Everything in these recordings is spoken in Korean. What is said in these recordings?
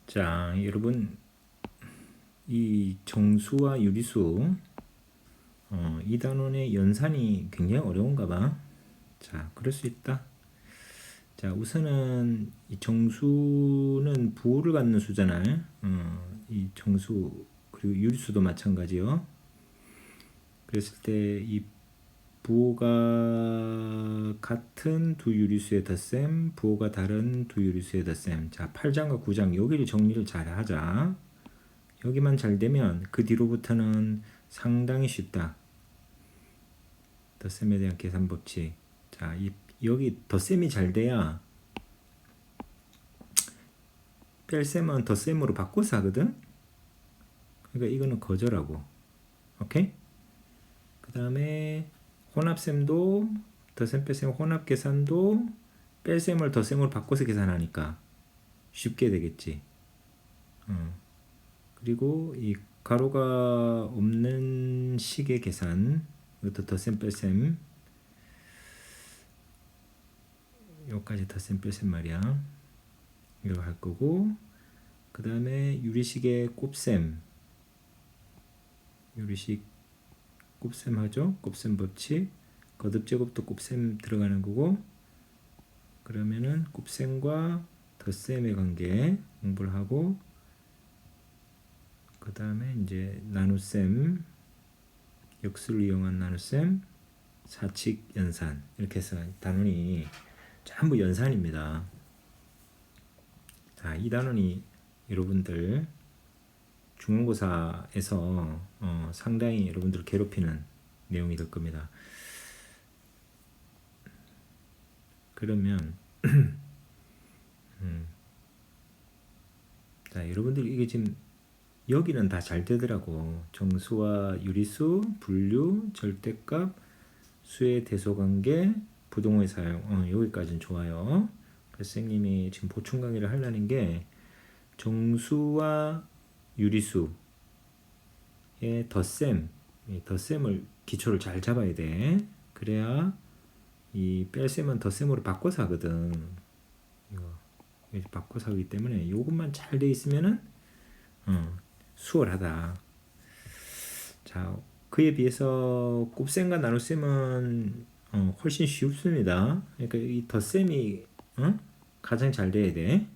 자, 여러분, 이 정수와 유리수, 이 단원의 연산이 굉장히 어려운가 봐. 자, 그럴 수 있다. 자, 우선은 이 정수는 부호를 갖는 수잖아요. 이 정수 그리고 유리수도 마찬가지요. 그랬을 때 이 부호가 같은 두 유리수의 덧셈, 부호가 다른 두 유리수의 덧셈. 자, 8장과 9장 여기를 정리를 잘 하자. 여기만 잘 되면 그 뒤로부터는 상당히 쉽다. 덧셈에 대한 계산 법칙. 자, 여기 덧셈이 잘 돼야 뺄셈은 덧셈으로 바꿔서 하거든. 그러니까 이거는 거절하고. 오케이? 그 다음에 혼합셈도 덧셈 뺄셈 혼합 계산도 뺄셈을 덧셈으로 바꿔서 계산하니까 쉽게 되겠지. 그리고 이 가로가 없는 식의 계산, 이것도 덧셈 뺄셈, 여기까지 덧셈 뺄셈 말이야. 이거 할 거고, 그 다음에 유리식의 곱셈, 유리식 곱셈 하죠. 곱셈 법칙, 거듭 제곱도 곱셈 들어가는 거고, 그러면은 곱셈과 덧셈의 관계 공부를 하고, 그 다음에 이제 나눗셈, 역수를 이용한 나눗셈, 사칙 연산, 이렇게 해서 단원이 전부 연산입니다. 자, 이 단원이 여러분들 중간고사에서 상당히 여러분들 괴롭히는 내용이 될 겁니다. 그러면 자, 여러분들 이게 지금 여기는 다 잘 되더라고. 정수와 유리수, 분류, 절대값, 수의 대소관계, 부동호의 사용. 여기까지는 좋아요. 그래서 선생님이 지금 보충 강의를 하려는 게 정수와 유리수의 덧셈, 이 덧셈을 기초를 잘 잡아야 돼. 그래야 이 뺄셈은 덧셈으로 바꿔서 하거든. 이거 바꿔서 하기 때문에 이것만 잘 돼 있으면은 수월하다. 자, 그에 비해서 곱셈과 나눗셈은 훨씬 쉽습니다. 그러니까 이 덧셈이 가장 잘 돼야 돼.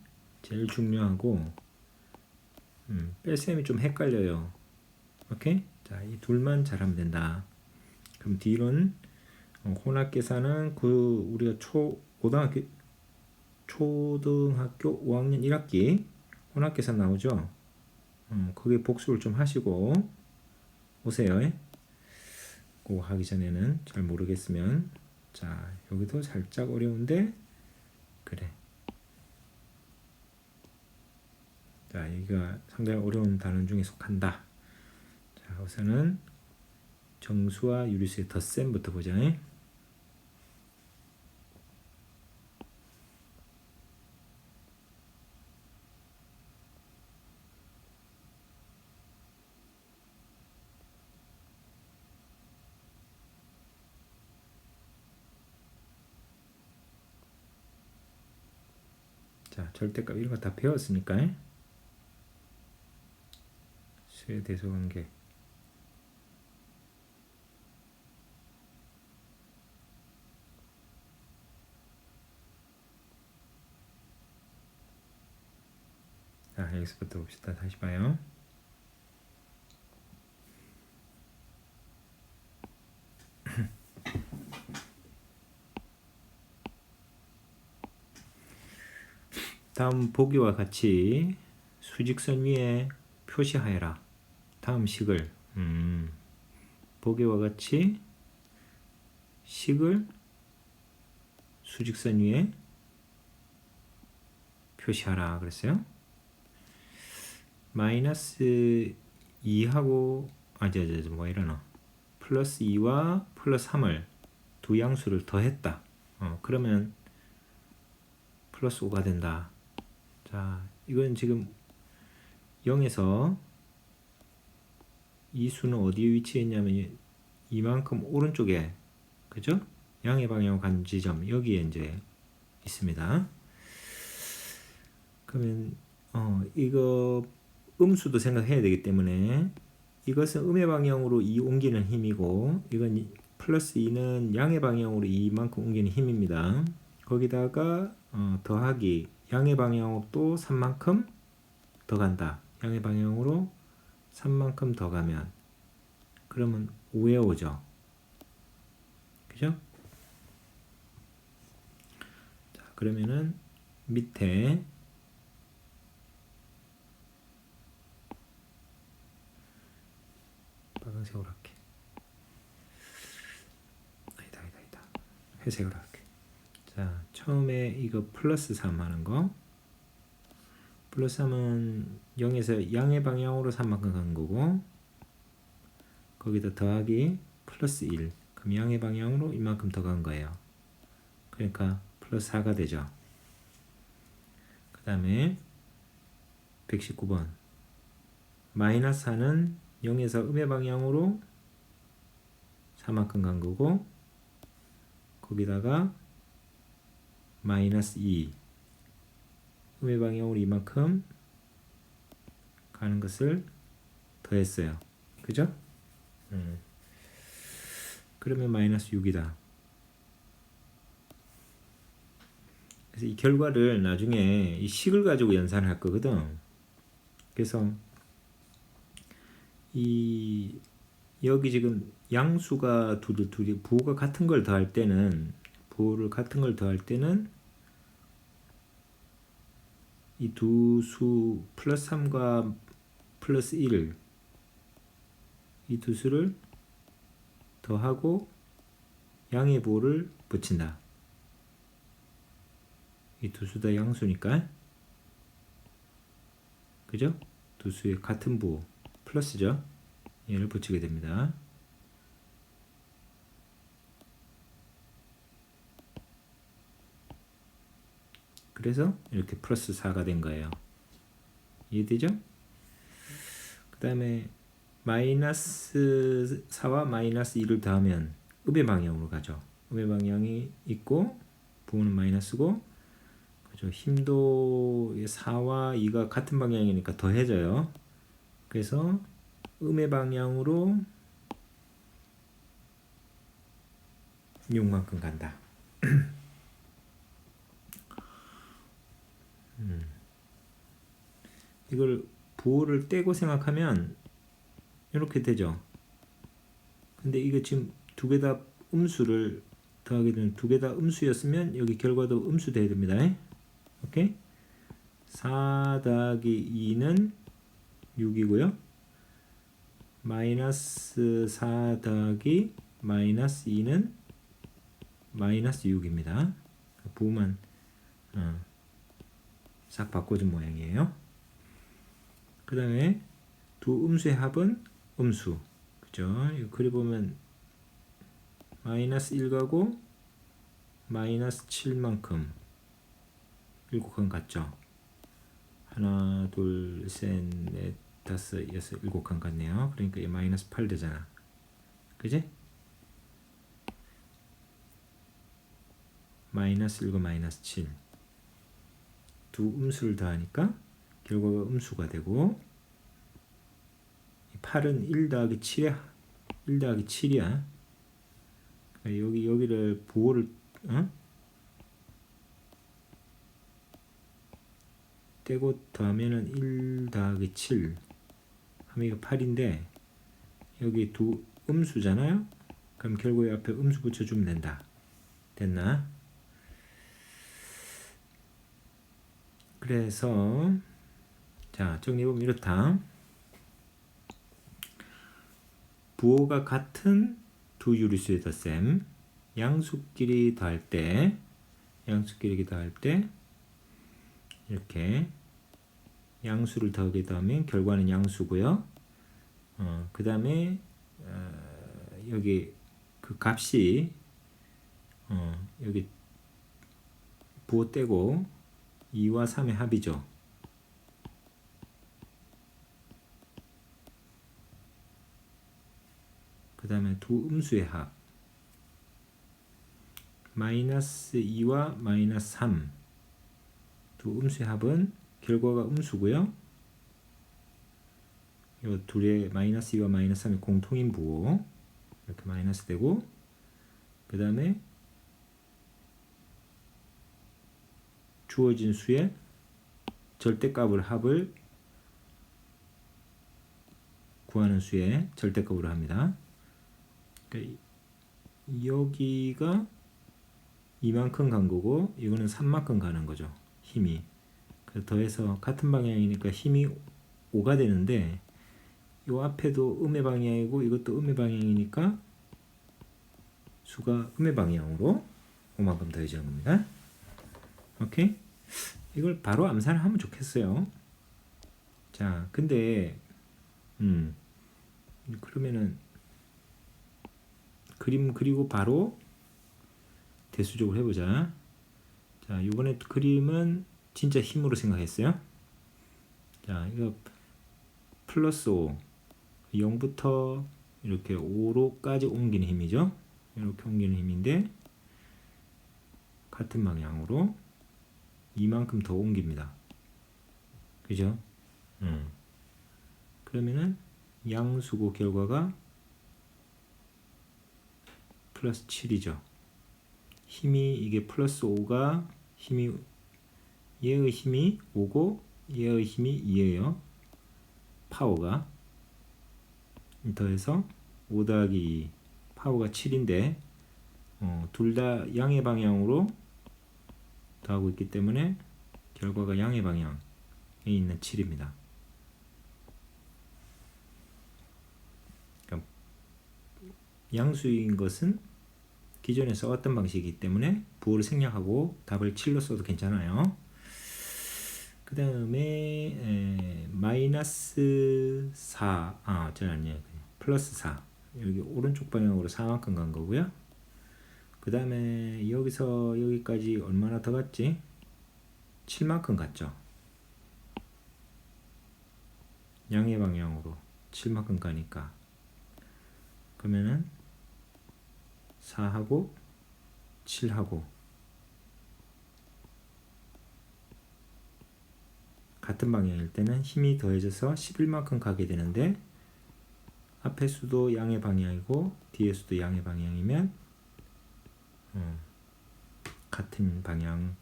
제일 중요하고 뺄셈이 좀 헷갈려요. 오케이? 자, 이 둘만 잘하면 된다. 그럼 뒤로는 혼합 계산은 우리가 초등학교 5학년 1학기 혼합 계산 나오죠? 거기에 복습을 좀 하시고 오세요. 그거 하기 전에는 잘 모르겠으면. 자, 여기도 살짝 어려운데 그래. 자, 여기가 상당히 어려운 단원 중에 속한다. 자, 우선은 정수와 유리수의 덧셈부터 보자. 자, 절대값 이런 거 다 배웠으니까. 수의 대소관계. 자, 여기서부터 봅시다. 다시 봐요. 다음 보기와 같이 수직선 위에 표시하여라. 다음 식을 보기와 같이 식을 수직선 위에 표시하라 그랬어요. 마이너스 2하고 뭐 이러나 플러스 2와 플러스 3을 두 양수를 더했다. 그러면 플러스 5가 된다. 자, 이건 지금 0에서 이 수는 어디에 위치해 있냐면 이만큼 오른쪽에, 그죠? 양의 방향으로 간 지점 여기에 이제 있습니다. 그러면 이거 음수도 생각해야 되기 때문에 이것은 음의 방향으로 2 옮기는 힘이고 이건 플러스 2는 양의 방향으로 2만큼 옮기는 힘입니다. 거기다가 더하기 양의 방향으로 또 3만큼 더 간다. 양의 방향으로 3만큼 더 가면 그러면 5에 오죠. 그죠? 자, 그러면은 밑에 빨간색으로 할게. 아니다. 회색으로 할게. 자, 처음에 이거 플러스 3 하는 거. 플러스 3은 0에서 양의 방향으로 3만큼 간 거고 거기다 더하기 플러스 1. 그럼 양의 방향으로 이만큼 더 간 거예요. 그러니까 플러스 4가 되죠. 그 다음에 119번 마이너스 4는 0에서 음의 방향으로 4만큼 간 거고 거기다가 마이너스 2 음의 방향으로 이만큼 가는 것을 더했어요. 그죠? 그러면 마이너스 6이다. 그래서 이 결과를 나중에 이 식을 가지고 연산을 할 거거든. 그래서 이 여기 지금 양수가 둘이 부호가 같은 걸 더할 때는 부호를 같은 걸 더할 때는 이 두 수 플러스 3과 플러스 1 이 두 수를 더하고 양의 부호를 붙인다. 이 두 수 다 양수니까 그죠? 두 수의 같은 부호 플러스죠. 얘를 붙이게 됩니다. 그래서 이렇게 플러스 4가 된 거예요. 이해되죠? 그 다음에 마이너스 4와 마이너스 2를 더하면 음의 방향으로 가죠. 음의 방향이 있고 부호는 마이너스고 그죠? 힘도 4와 2가 같은 방향이니까 더해져요. 그래서 음의 방향으로 6만큼 간다. 이걸 부호를 떼고 생각하면 이렇게 되죠. 근데 이거 지금 두 개 다 음수를 더하게 되면 두 개 다 음수였으면 여기 결과도 음수 돼야 됩니다. 오케이? 4 더하기 2는 6이고요. 마이너스 4 더하기 마이너스 2는 마이너스 6입니다. 부호만 싹 바꿔준 모양이에요. 그 다음에 두 음수의 합은 음수. 그죠? 이거 그려보면 마이너스 1가고 마이너스 7만큼 7칸 같죠? 하나, 둘, 셋, 넷, 다섯, 여섯, 7칸 같네요. 그러니까 이 마이너스 8 되잖아. 그지? 마이너스 1과 마이너스 7. 두 음수를 더하니까 결과가 음수가 되고 8은 1 더하기 7이야. 1 더하기 7이야. 여기를 부호를 떼고 더하면은 1 더하기 7 하면 이거 8인데 여기 두 음수잖아요. 그럼 결국에 앞에 음수 붙여주면 된다. 됐나? 그래서 자 정리해보면 이렇다. 부호가 같은 두 유리수의 덧셈 양수끼리 더할 때 이렇게 양수를 더하게 더하면 결과는 양수고요. 그 다음에 여기 그 값이 여기 부호 떼고 2와 3의 합이죠. 그 다음에 두 음수의 합 마이너스 2와 마이너스 3 두 음수의 합은 결과가 음수고요. 이 둘의 마이너스 2와 마이너스 3이 공통인 부호 이렇게 마이너스 되고, 그 다음에 주어진 수의 절대값을 합을 구하는 수의 절대값으로 합니다. 그러니까 여기가 이만큼 간 거고 이거는 3만큼 가는 거죠. 힘이. 그래서 더해서 같은 방향이니까 힘이 5가 되는데, 이 앞에도 음의 방향이고 이것도 음의 방향이니까 수가 음의 방향으로 5만큼 더해지는 겁니다. 오케이? 이걸 바로 암산하면 좋겠어요. 자, 근데 그러면은 그림 그리고 바로 대수적으로 해보자. 자, 이번에 그림은 진짜 힘으로 생각했어요. 자, 이거 플러스 5, 0부터 이렇게 5로까지 옮기는 힘이죠. 이렇게 옮기는 힘인데 같은 방향으로 이만큼 더 옮깁니다. 그죠? 그러면은 양수고 결과가 플러스 7이죠. 힘이 이게 플러스 5가 힘이 얘의 힘이 5고 얘의 힘이 2예요. 파워가 더해서 5 더하기 2 파워가 7인데 둘 다 양의 방향으로 더하고 있기 때문에 결과가 양의 방향에 있는 7입니다. 그러니까 양수인 것은 기존에 써왔던 방식이기 때문에 부호를 생략하고 답을 7로 써도 괜찮아요. 그 다음에 마이너스 4, 저는 아니에요. 플러스 4. 여기 오른쪽 방향으로 4만큼 간 거고요. 그 다음에 여기서 여기까지 얼마나 더 갔지? 7만큼 갔죠. 양의 방향으로 7만큼 가니까. 그러면은 4하고 7하고 같은 방향일 때는 힘이 더해져서 11만큼 가게 되는데, 앞에 수도 양의 방향이고 뒤에 수도 양의 방향이면 같은 방향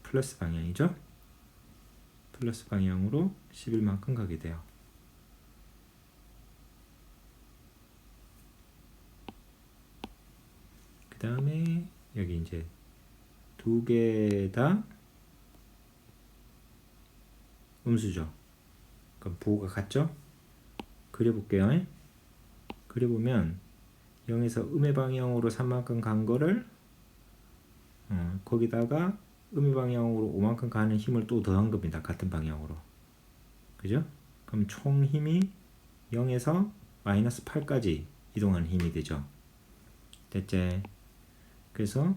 플러스 방향이죠. 플러스 방향으로 11만큼 가게 돼요. 그 다음에 여기 이제 두 개 다 음수죠. 그럼 부호가 같죠? 그려볼게요. 그려보면 0에서 음의 방향으로 3만큼 간 거를 거기다가 음의 방향으로 5만큼 가는 힘을 또 더한 겁니다. 같은 방향으로. 그죠? 그럼 총 힘이 0에서 마이너스 8까지 이동하는 힘이 되죠. 됐지? 그래서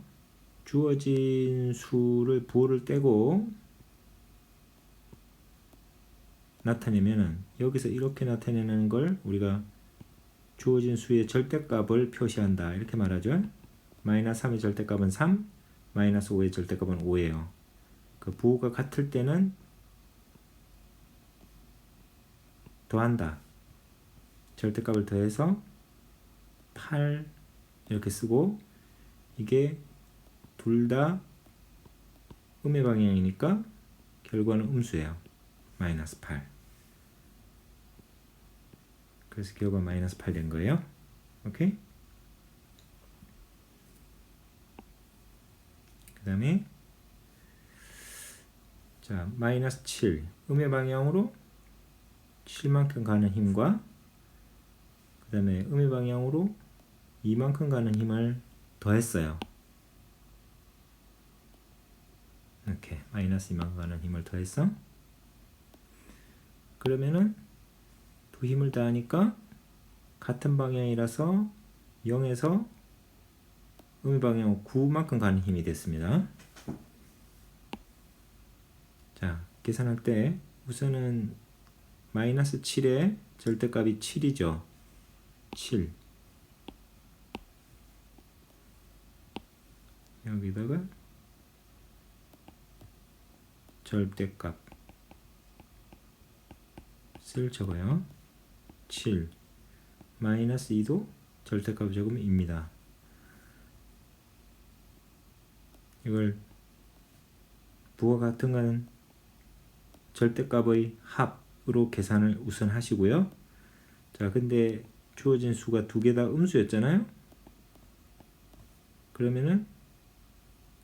주어진 수를 부호를 떼고 나타내면은 여기서 이렇게 나타내는 걸 우리가 주어진 수의 절대값을 표시한다 이렇게 말하죠. 마이너스 3의 절대값은 3, 마이너스 5의 절대값은 5예요. 그 부호가 같을 때는 더한다. 절대값을 더해서 8 이렇게 쓰고, 이게 둘 다 음의 방향이니까 결과는 음수예요. 마이너스 8. 그래서 결과 마이너스 8 된 거예요. 오케이? 그 다음에 자, 마이너스 7 음의 방향으로 7만큼 가는 힘과 그 다음에 음의 방향으로 2만큼 가는 힘을 더했어요. 이렇게 마이너스 2만큼 가는 힘을 더했어. 그러면은 두 힘을 더하니까 같은 방향이라서 0에서 음의 방향으로 9만큼 가는 힘이 됐습니다. 자, 계산할 때 우선은 마이너스 7의 절대값이 7이죠. 7 여기다가 절대값을 적어요. 7 마이너스 2도 절대값을 적으면 2입니다. 이걸 부호가 같은 거는 절대값의 합으로 계산을 우선 하시고요. 자, 근데 주어진 수가 두 개 다 음수였잖아요. 그러면은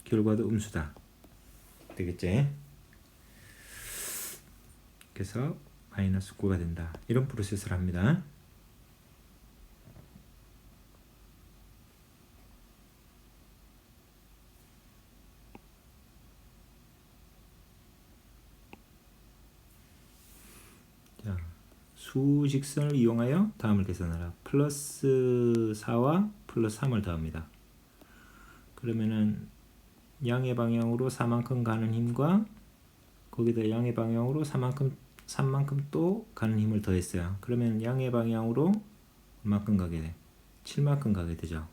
결과도 음수다 되겠지. 그래서 마이너스 9가 된다. 이런 프로세스를 합니다. 자, 수직선을 이용하여 다음을 계산하라. 플러스 4와 플러스 3을 더합니다. 그러면은 양의 방향으로 4만큼 가는 힘과 거기다 양의 방향으로 3만큼 또 가는 힘을 더했어요. 그러면 양의 방향으로 얼마큼 가게 돼? 7만큼 가게 되죠.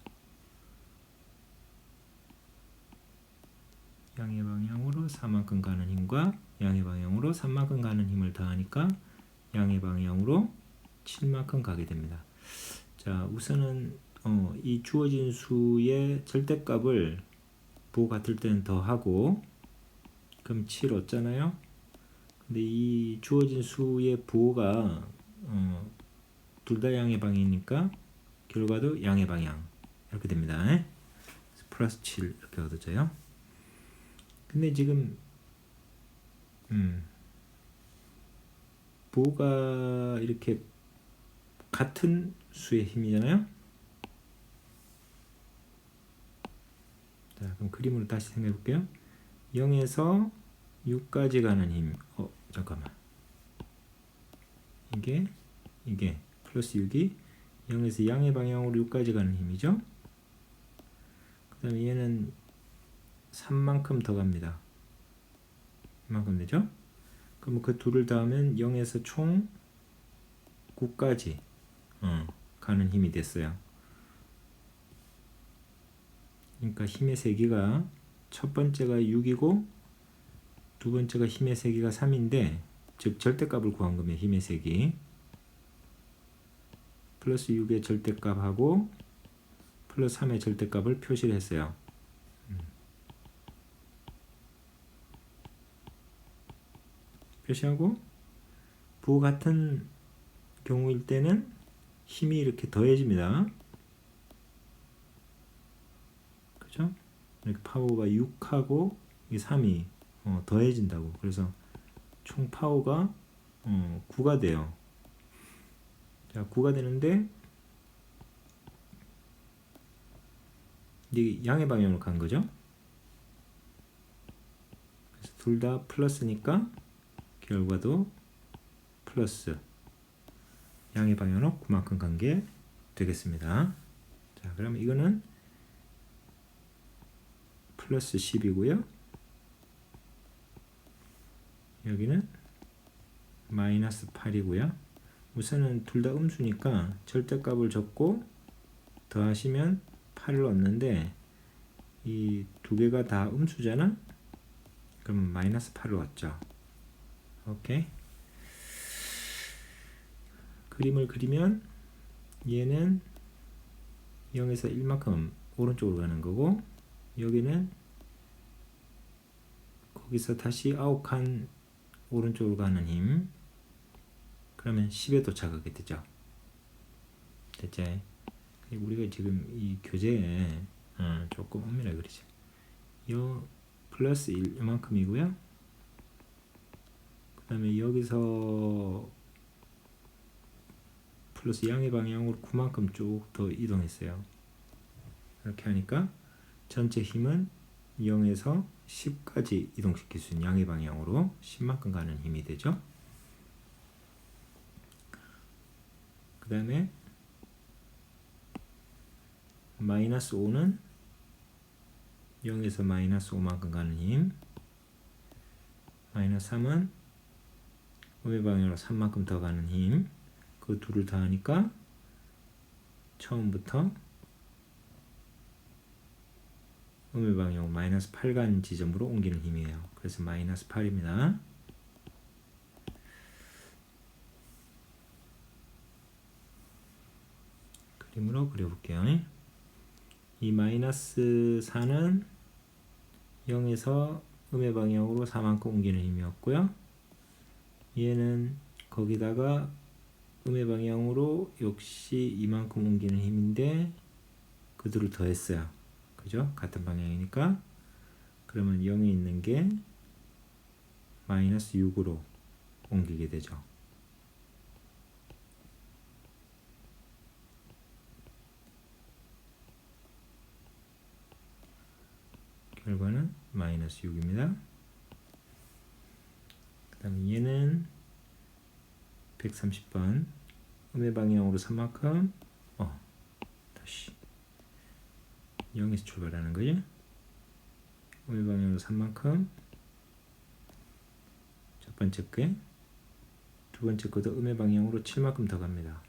양의 방향으로 4만큼 가는 힘과 양의 방향으로 3만큼 가는 힘을 더하니까 양의 방향으로 7만큼 가게 됩니다. 자, 우선은 이 주어진 수의 절대값을 부호 같을 때는 더하고, 그럼 7 얻잖아요. 근데 이 주어진 수의 부호가 둘 다 양의 방향이니까 결과도 양의 방향 이렇게 됩니다. 플러스 7 이렇게 얻어져요. 근데 지금 부호가 이렇게 같은 수의 힘이잖아요. 자, 그럼 그림으로 다시 생각해 볼게요. 0에서 6까지 가는 힘. 잠깐만. 이게 플러스 6이 0에서 양의 방향으로 6까지 가는 힘이죠. 그 다음에 얘는 3만큼 더 갑니다. 이만큼 되죠. 그럼 그 둘을 더하면 0에서 총 9까지 가는 힘이 됐어요. 그러니까 힘의 세기가 첫 번째가 6이고 두 번째가 힘의 세기가 3인데, 즉 절대값을 구한 겁니다. 힘의 세기 플러스 6의 절대값하고 플러스 3의 절대값을 표시를 했어요. 표시하고 부호 같은 경우일 때는 힘이 이렇게 더해집니다. 그죠? 이렇게 파워가 6하고 3이 더해진다고. 그래서 총 파워가 9가 돼요. 자, 9가 되는데 이게 양의 방향으로 간 거죠. 그래서 둘 다 플러스니까 결과도 플러스 양의 방향으로 9만큼 간 게 되겠습니다. 자, 그러면 이거는 플러스 10이고요. 여기는 마이너스 8이고요. 우선은 둘 다 음수니까 절대값을 적고 더하시면 8을 얻는데, 이 두 개가 다 음수잖아? 그러면 마이너스 8을 얻죠. 오케이. 그림을 그리면 얘는 0에서 1만큼 오른쪽으로 가는 거고, 여기는 거기서 다시 9칸 오른쪽으로 가는 힘, 그러면 10에 도착하게 되죠. 됐죠? 우리가 지금 이 교재에 조금 엄밀하게 그리죠. 요 플러스 1 이만큼이고요. 그 다음에 여기서 플러스 양의 방향으로 9만큼 쭉 더 이동했어요. 이렇게 하니까 전체 힘은 0에서 10까지 이동시킬 수 있는 양의 방향으로 10만큼 가는 힘이 되죠. 그 다음에 마이너스 5는 0에서 마이너스 5만큼 가는 힘, 마이너스 3은 5의 방향으로 3만큼 더 가는 힘, 그 둘을 더하니까 처음부터 음의 방향으로 마이너스 8간 지점으로 옮기는 힘이에요. 그래서 마이너스 8입니다. 그림으로 그려볼게요. 이 마이너스 4는 0에서 음의 방향으로 4만큼 옮기는 힘이었고요. 얘는 거기다가 음의 방향으로 역시 이만큼 옮기는 힘인데 그 둘을 더했어요. 그죠? 같은 방향이니까. 그러면 0에 있는 게 마이너스 6으로 옮기게 되죠. 결과는 마이너스 6입니다. 그 다음에 얘는 130번 음의 방향으로 3만큼 다시 0에서 출발하는 거죠. 음의 방향으로 3만큼 첫 번째 게 두 번째 것도 음의 방향으로 7만큼 더 갑니다.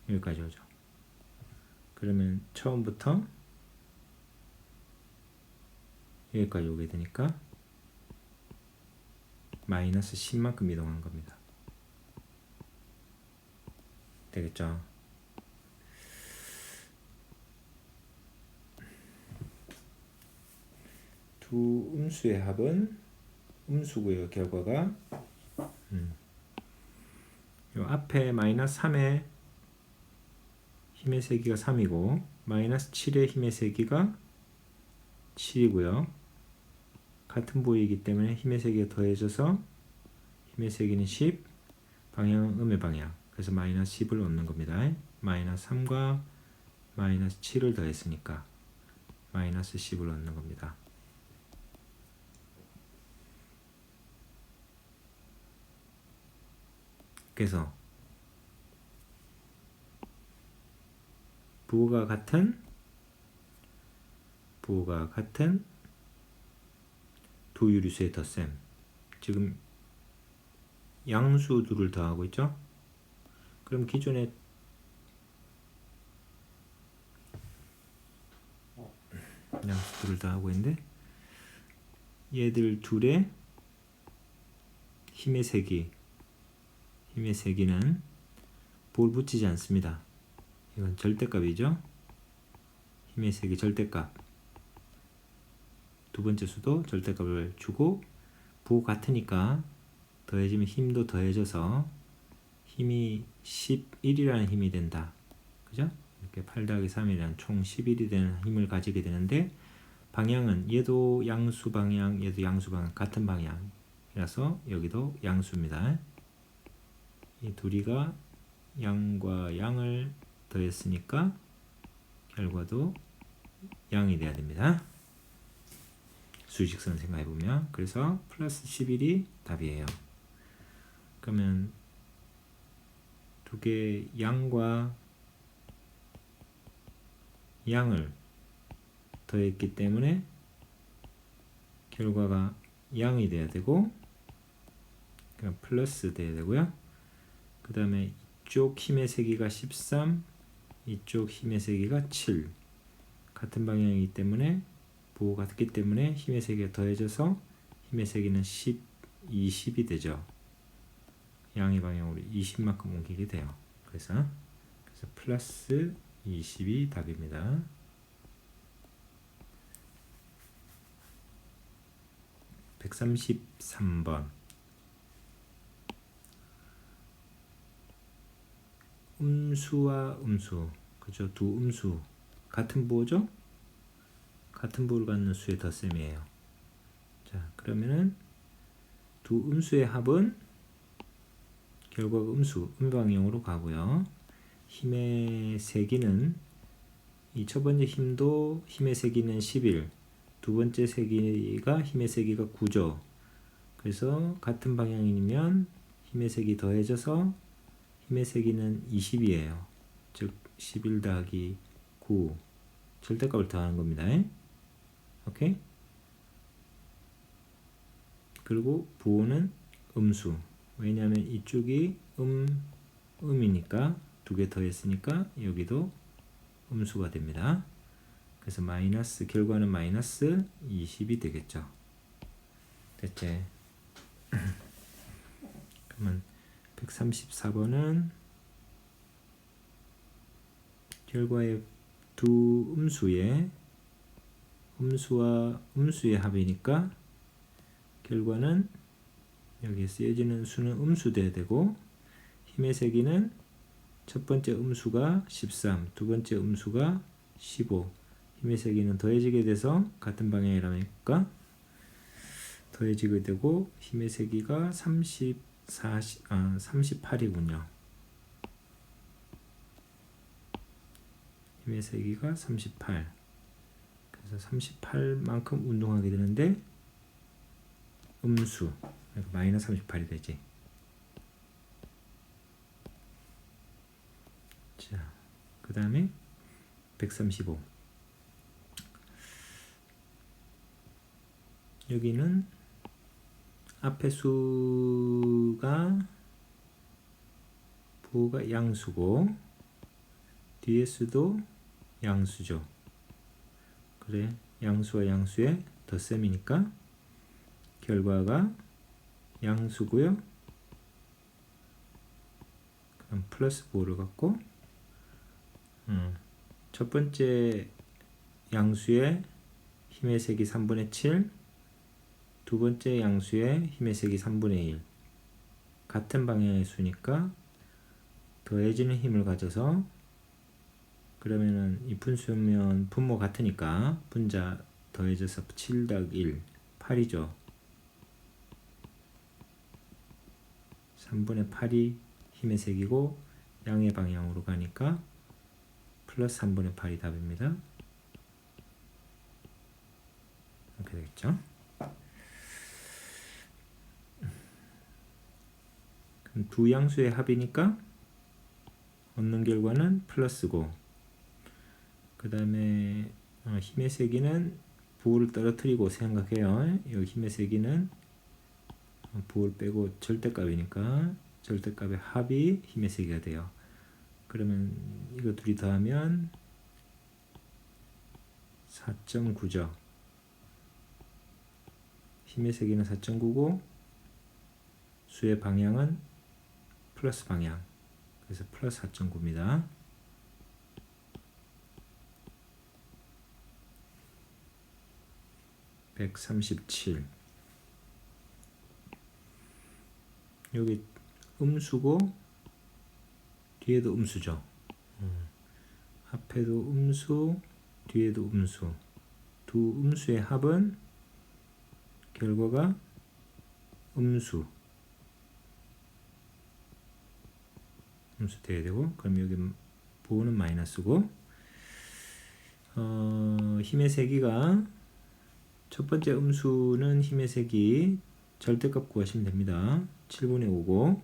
여기까지 오죠. 그러면 처음부터 여기까지 오게 되니까 마이너스 10만큼 이동한 겁니다. 되겠죠? 두 음수의 합은 음수고요. 결과가 요 앞에 마이너스 3의 힘의 세기가 3이고 마이너스 7의 힘의 세기가 7이고요. 같은 부위이기 때문에 힘의 세기가 더해져서 힘의 세기는 10, 방향은 음의 방향. 그래서 마이너스 10을 얻는 겁니다. 마이너스 3과 마이너스 7을 더했으니까 마이너스 10을 얻는 겁니다. 그래서 부호가 같은 두 유리수의 덧셈. 지금 양수들을 더하고 있죠. 그럼 기존에 양수들을 더하고 있는데 얘들 둘의 힘의 세기는 볼 붙이지 않습니다. 이건 절대값이죠. 힘의 세기 절대값. 두 번째 수도 절대값을 주고 부호 같으니까 더해지면 힘도 더해져서 힘이 11이라는 힘이 된다. 그죠? 이렇게 8 더하기 3이라는 총 11이 되는 힘을 가지게 되는데 방향은 얘도 양수 방향, 얘도 양수 방향 같은 방향이라서 여기도 양수입니다. 이 둘이가 양과 양을 더했으니까 결과도 양이 돼야 됩니다. 수직선 생각해 보면 그래서 플러스 11이 답이에요. 그러면 두 개 양과 양을 더했기 때문에 결과가 양이 돼야 되고 그럼 플러스 돼야 되고요. 그 다음에 이쪽 힘의 세기가 13, 이쪽 힘의 세기가 7. 같은 방향이기 때문에 부호가 같기 때문에 힘의 세기가 더해져서 힘의 세기는 10, 20이 되죠. 양의 방향으로 20만큼 옮기게 돼요. 그래서 플러스 20이 답입니다. (133번) 음수와 음수, 그죠? 두 음수 같은 부호죠? 같은 부호를 갖는 수의 덧셈이에요. 자, 그러면은 두 음수의 합은 결과가 음방향으로 가고요. 힘의 세기는 이 첫 번째 힘도 힘의 세기는 11, 두 번째 세기가 힘의 세기가 9죠. 그래서 같은 방향이면 힘의 세기 더해져서 힘의 세기는 20이에요. 즉 11 더하기 9 절대값을 더하는 겁니다. 오케이? 그리고 부호는 음수. 왜냐하면 이쪽이 음이니까 두 개 더했으니까 여기도 음수가 됩니다. 그래서 마이너스 결과는 마이너스 20이 되겠죠. 됐지? 그러면 134번은 결과의 두 음수의 음수와 음수의 합이니까 결과는 여기 쓰여지는 수는 음수돼야 되고 힘의 세기는 첫 번째 음수가 13, 두 번째 음수가 15. 힘의 세기는 더해지게 돼서 같은 방향이라니까 더해지게 되고 힘의 세기가 38이군요. 힘의 세기가 38. 그래서 38만큼 운동하게 되는데 음수 그러니까 마이너스 38이 되지. 자, 그 다음에 135. 여기는 앞에 수가 부호가 양수고 뒤에 수도 양수죠. 그래, 양수와 양수의 덧셈이니까 결과가 양수고요. 그럼 플러스 부호를 갖고 첫 번째 양수의 힘의 세기 3분의 7, 두 번째 양수의 힘의 세기 3분의 1. 같은 방향의 수니까 더해지는 힘을 가져서 그러면은 이 분수면 분모 같으니까 분자 더해져서 7 더하기 1, 8이죠. 3분의 8이 힘의 세기고 양의 방향으로 가니까 플러스 3분의 8이 답입니다. 이렇게 되겠죠. 그럼 두 양수의 합이니까 얻는 결과는 플러스고 그 다음에 힘의 세기는 부호를 떨어뜨리고 생각해요. 여기 힘의 세기는 부호를 빼고 절대값이니까 절대값의 합이 힘의 세기가 돼요. 그러면 이거 둘이 더하면 4.9죠. 힘의 세기는 4.9고 수의 방향은 플러스 방향. 그래서 플러스 4.9입니다. (137) 여기 음수고 뒤에도 음수죠. 앞에도 음수, 뒤에도 음수. 두 음수의 합은 결과가 음수 돼야 되고 그럼 여기 부호는 마이너스고 힘의 세기가 첫 번째 음수는 힘의 세기 절대값 구하시면 됩니다. 7분의 5고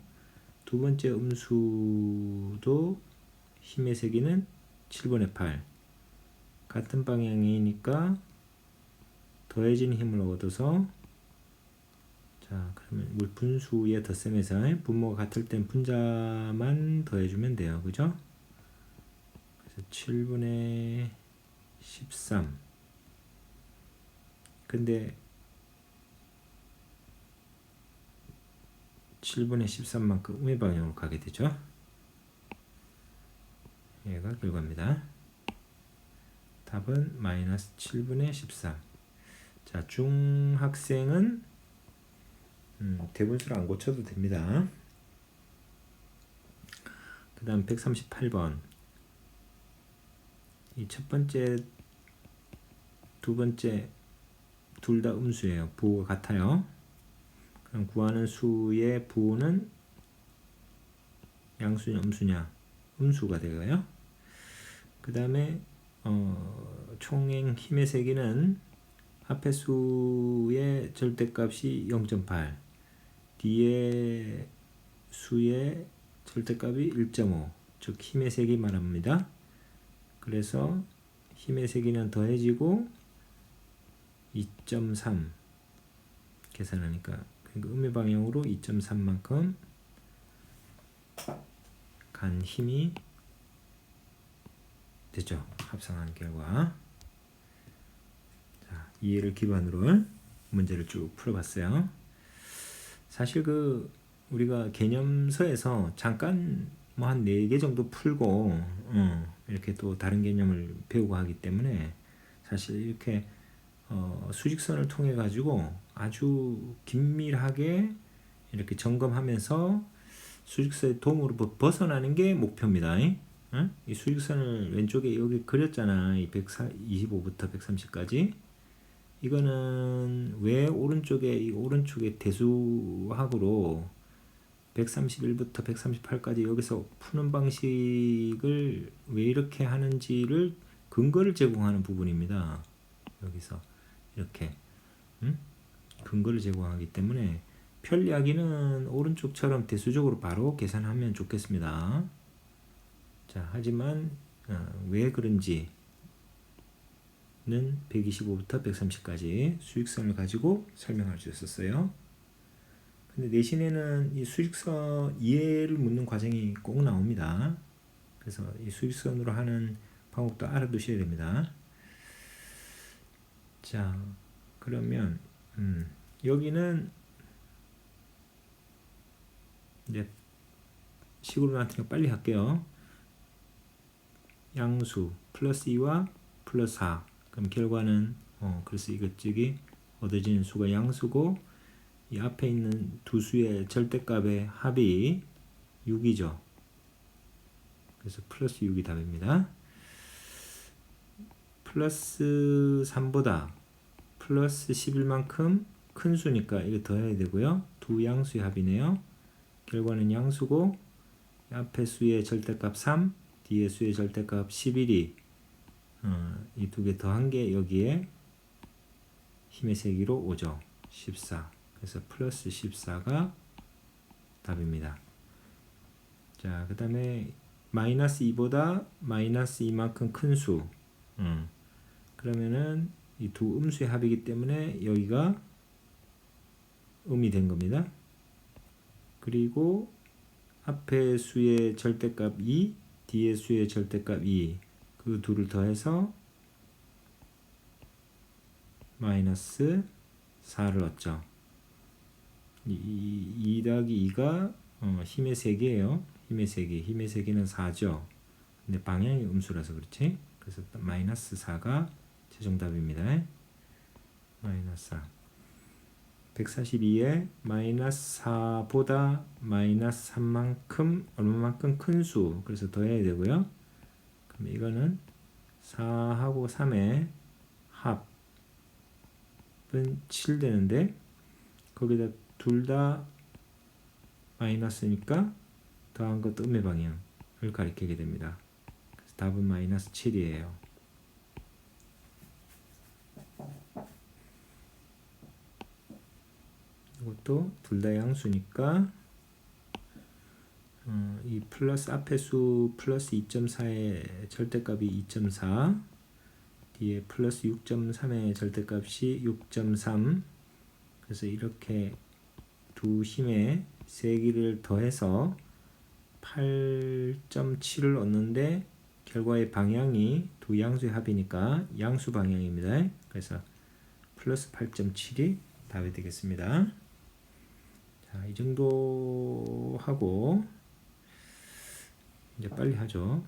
두 번째 음수도 힘의 세기는 7분의 8 같은 방향이니까 더해진 힘을 얻어서 자 그러면 우리 분수의 덧셈에서 분모가 같을 땐 분자만 더해주면 돼요. 그죠? 그래서 7분의 13 근데 7분의 13만큼 음의 방향으로 가게 되죠. 얘가 결과입니다. 답은 마이너스 7분의 13. 자, 중학생은 대분수를 안 고쳐도 됩니다. 그 다음 138번 이 첫 번째 두 번째 둘 다 음수예요. 부호가 같아요. 그럼 구하는 수의 부호는 양수냐 음수냐 음수가 되고요. 그 다음에 총행 힘의 세기는 앞에 수의 절대값이 0.8 뒤에 수의 절대값이 1.5 즉 힘의 세기 말합니다. 그래서 힘의 세기는 더해지고 2.3 계산하니까 그러니까 음의 방향으로 2.3만큼 간 힘이 되죠. 합성한 결과 이해를 기반으로 문제를 쭉 풀어봤어요. 사실 우리가 개념서에서 잠깐 뭐 한 4개 정도 풀고 이렇게 또 다른 개념을 배우고 하기 때문에 사실 이렇게 수직선을 통해 가지고 아주 긴밀하게 이렇게 점검하면서 수직선의 도움으로 벗어나는 게 목표입니다. 이 수직선을 왼쪽에 여기 그렸잖아. 이 125부터 130까지. 이거는 왜 이 오른쪽에 대수학으로 131부터 138까지 여기서 푸는 방식을 왜 이렇게 하는지를 근거를 제공하는 부분입니다. 여기서 이렇게 근거를 제공하기 때문에 편리하기는 오른쪽처럼 대수적으로 바로 계산하면 좋겠습니다. 자, 하지만 왜 그런지는 125부터 130까지 수직선을 가지고 설명할 수 있었어요. 근데 내신에는 이 수직선 이해를 묻는 과정이 꼭 나옵니다. 그래서 이 수직선으로 하는 방법도 알아두셔야 됩니다. 자, 그러면 여기는 이제 식으로 나타내고 빨리 할게요. 양수 플러스 2와 플러스 4. 그럼 결과는 그래서 이것저기 얻어지는 수가 양수고 이 앞에 있는 두 수의 절대값의 합이 6이죠. 그래서 플러스 6이 답입니다. 플러스 3보다 플러스 11만큼 큰 수니까 이거 더해야 되고요. 두 양수의 합이네요. 결과는 양수고 앞에 수의 절대값 3, 뒤에 수의 절대값 11이 이 두 개 더한 게 여기에 힘의 세기로 오죠. 14. 그래서 플러스 14가 답입니다. 자, 그 다음에 마이너스 2보다 마이너스 2만큼 큰 수. 그러면은 이 두 음수의 합이기 때문에 여기가 음이 된 겁니다. 그리고 앞에 수의 절대값 2, 뒤에 수의 절대값 2, 그 둘을 더해서 마이너스 4를 얻죠. 2 더하기 2가 힘의 세기예요. 힘의 세기는 4죠. 근데 방향이 음수라서 그렇지. 그래서 마이너스 4가 최종답입니다. 마이너스 4. 142에 마이너스 4보다 마이너스 3만큼 얼마만큼 큰 수. 그래서 더해야 되고요. 그럼 이거는 4하고 3의 합은 7 되는데 거기다 둘 다 마이너스니까 더한 것도 음의 방향을 가리키게 됩니다. 그래서 답은 마이너스 7이에요. 이것도 둘 다 양수니까 이 플러스 앞에 수 플러스 2.4의 절대값이 2.4, 뒤에 플러스 6.3의 절대값이 6.3. 그래서 이렇게 두 힘의 세기를 더해서 8.7을 얻는데 결과의 방향이 두 양수의 합이니까 양수 방향입니다. 그래서 플러스 8.7이 답이 되겠습니다. 자, 이 정도 하고 이제 빨리 하죠.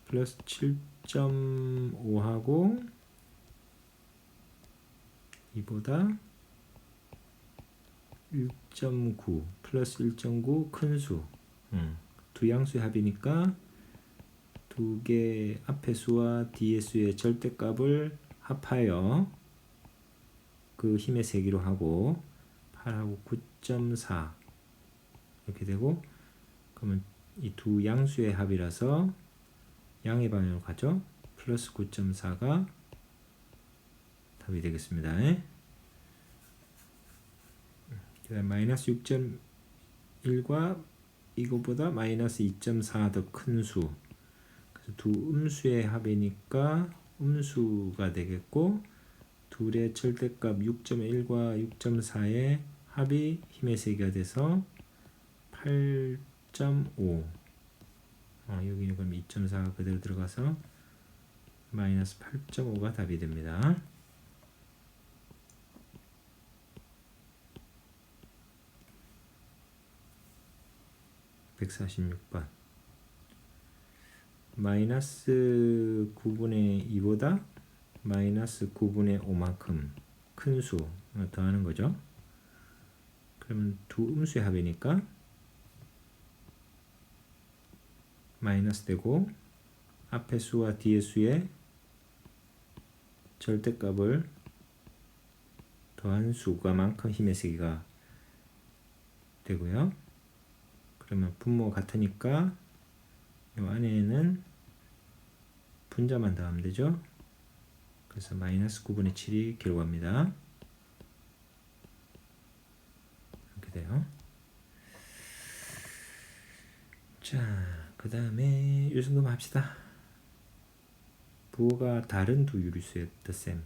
플러스 7.5하고 이보다 1.9 플러스 1.9 큰수. 두 양수의 합이니까 두 개 앞의 수와 뒤의 수의 절대값을 합하여 그 힘의 세기로 하고 8하고 9.4 이렇게 되고, 그러면 이 두 양수의 합이라서 양의 방향으로 가죠. 플러스 9.4가 답이 되겠습니다. 마이너스 6.1과 이거보다 마이너스 2.4 더 큰 수. 그래서 두 음수의 합이니까 음수가 되겠고, 둘의 절대값 6.1과 6.4의 합이 힘의 세기가 돼서 8.5. 여기는 그럼 2.4가 그대로 들어가서 마이너스 8.5가 답이 됩니다. 146번. 마이너스 9분의 2보다 마이너스 9분의 5만큼 큰 수 더하는 거죠. 그러면 두 음수의 합이니까 마이너스 되고 앞의 수와 뒤의 수의 절대값을 더한 수가만큼 힘의 세기가 되고요. 그러면 분모가 같으니까 이 안에는 분자만 더하면 되죠. 그래서 마이너스 9분의 7이 결과입니다. 이렇게 돼요. 자, 그 다음에 이 정도만 합시다. 부호가 다른 두 유리수의 덧셈.